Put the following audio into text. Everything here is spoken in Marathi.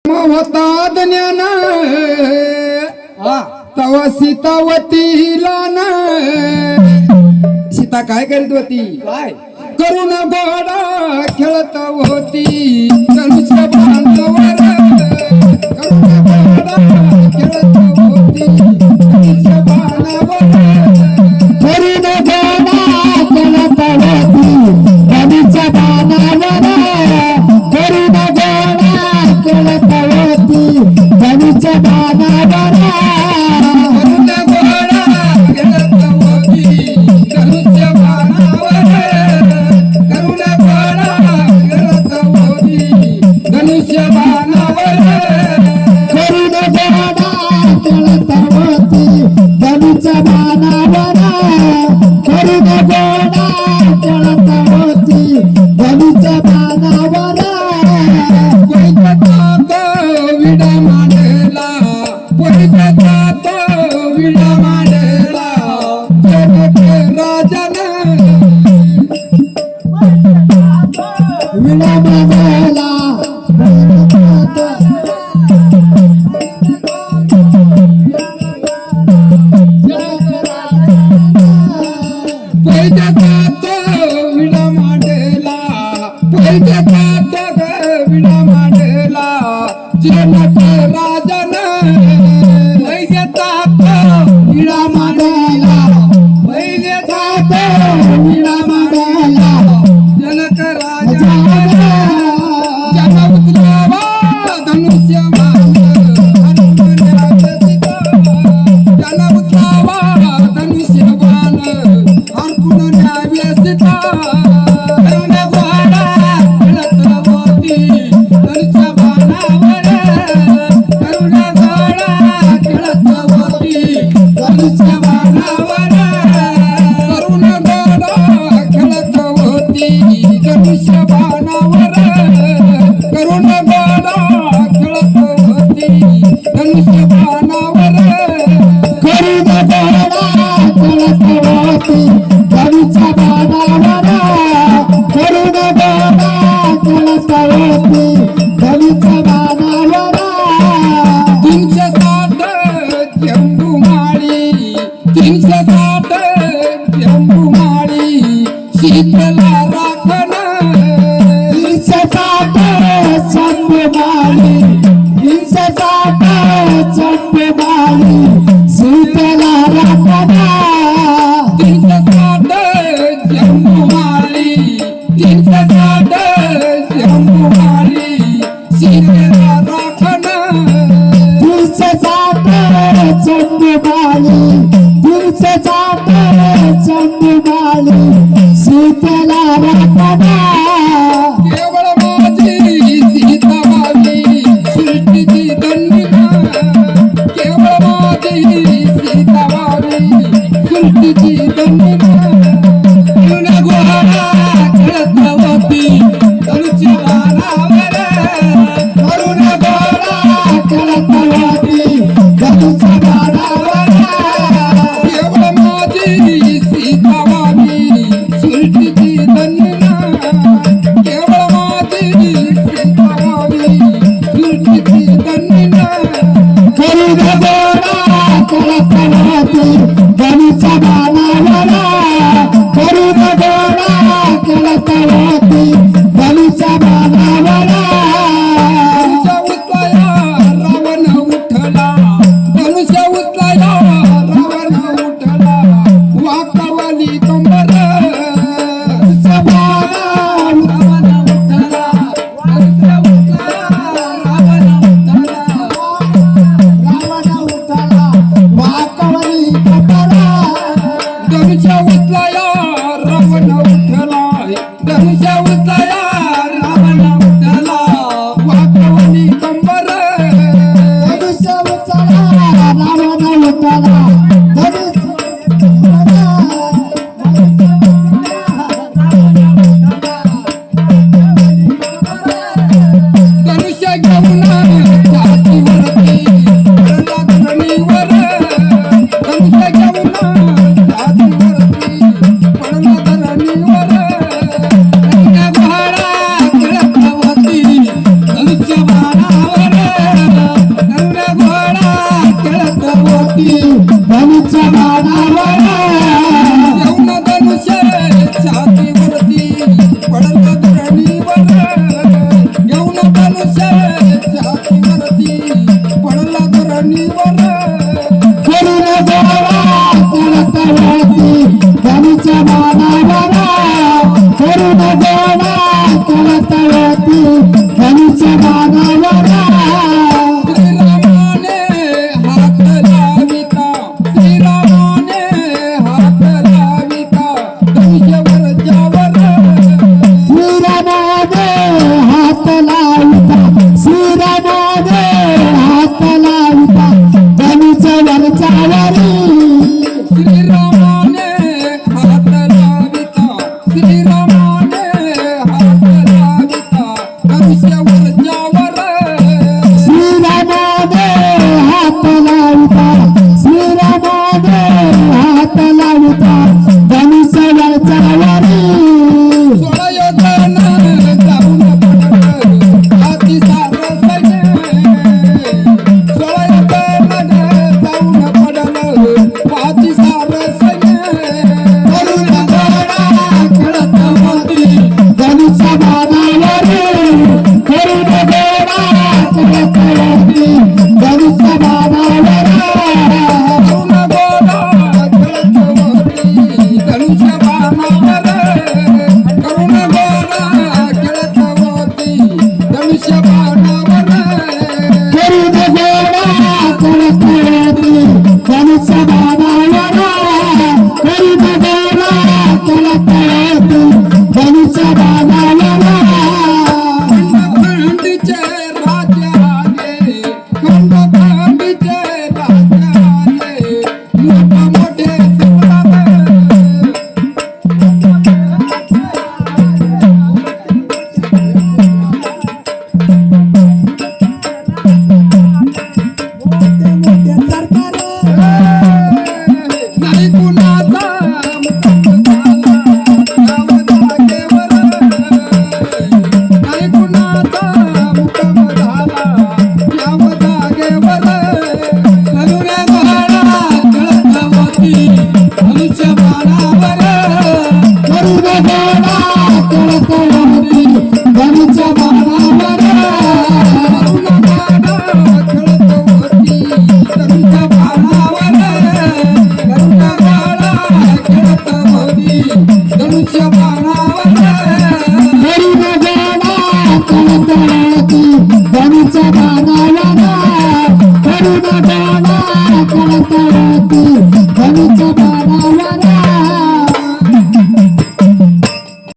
होता ज्ञान तवा सीतावतीला ना सीता काय करीत होती काय करून गोडा खेळत होती धनुष्य बाणावर करून गोडा खेळत होती धनुष्य बाणावर करून गोडा खेळत होती धनुष्य बाणावर करून गोडा खेळत होती धनुष्य बाणावर करून गोडा खेळत होती धनुष्य बाणावर करून गोडा खेळत होती धनुष्य बाणावर करून गोडा खेळत होती धनुष्य बाणावर करून गोडा खेळत होती धनुष्य बाणावर विडा मांडला विडा मांडला जनक राजन विडा मांडला विडा मांडला विडा मांडला जनक राजन विडा मांडला विडा मांडला जनक राजन जन उतरावा धनुष्य बाण जन उतरावा धनुष्य बाण अर्पुन न्याव्य सीता करून गोडा खेळत होती धनुष्य बाणावर करून गोडा खेळत होती धनुष्य बाणावर करून गोडा खेळत होती धनुष्य बाणावर करून गोडा खेळत होती धनुष्य बाणावर करून गोडा खेळत होती धनुष्य बाणावर करून गोडा खेळत होती धनुष्य बाणावर 360 जंबुमाळी 360 जंबुमाळी शीतला राखण 360 चंपमाली 360 चंपमाली सीतेला राखणा 360 जंबुमाळी 360 जंबुमाळी शीतला राखण 360 चंपमाली 360 चंपमाली सीतेला राखणा केवळ माझी सीताबाई सृष्टीची धन्यता केवळ माझी सीताबाई सृष्टीची धन्यता करून गोडा खेळत होती धनुष्य बाणावर करून गोडा खेळत होती धनुष्य बाणावर केवळ माझी सीताबाई सृष्टीची धन्यता केवळ माझी सीताबाई सृष्टीची धन्यता करून गोडा खेळत होती धनुष्य बाणावर करून गोडा खेळत होती धनुष्य बाणावर धनुष्य उचलाया रावण उठला धनुष्य उचलाया रावण उठला वाकवली कंबर रावण उठला धनुष्य उचलाया रावण उठला रावण उठला वाकवली कंबर धनुष्य उचलाया रावण उठला धनुष्य उचलाया रावण उठला वाकवली कंबर धनुष्य उचला रावण उठला धनुष्य घेऊन छातीवरती पडला धरणीवर धनुष्य घेऊन छातीवरती पडला धरणीवर घोडा खेळत होती धनुष्य बाणावर छातीवरती पडला धरणीवर करुण गोळा कळतवती धनुच्या बाणावर करुण गोळा कळतवती धनुच्या बाणावर श्रीरामाने हात लाविता श्रीरामाने हात लाविता धनुष्यवरच्यावर श्रीरामाने हात लाविता श्रीरामाने हात लाविता धनुच्या वरच्यावरी श्रीरामाने हात लाविता श्रीरामाने हात लाविता धनुष्यवरच्यावर श्रीरामाने हात लाविता श्रीरामाने हात लाविता धनुष्य वरच्यावरी सोळयोधन जाऊन पडलं हाती सारं सैन्य सोळयोधन जाऊन पडलं हाती सारं सैन्य करुण गोळा कळतवती धनुच्या बाणावरी करुण गोळा कळतवती धनुच्या बाणावर करुण गोळा खेळतवती धनुष्य बाणावर करुण गोळा खेळतवती धनुष्य बाणावर करुण गोळा कळतवती धनुच्या बाणावर करुण गोळा कळतवती धनुच्या बाणावर खंडखंडीचे राजा आले खंडखंडीचे राजा आले मोठे मोठे सम्राट नाही कुणाचा मुकुट झाला याव जागेवर नाही कुणाचा मुकुट झाला याव जागेवर करुण्या गोळा कळतवती धनुष्य बाणावर करुण गोळा कळतवती धनुच्या बाणावर करुण गोळा कळतवती धनुष्य बाणावर करुण गोळा कळतवती धनुष्य बाणावर करुण गोळा कळतवती धनुच्या बाणावर करुण गोळा कळतवती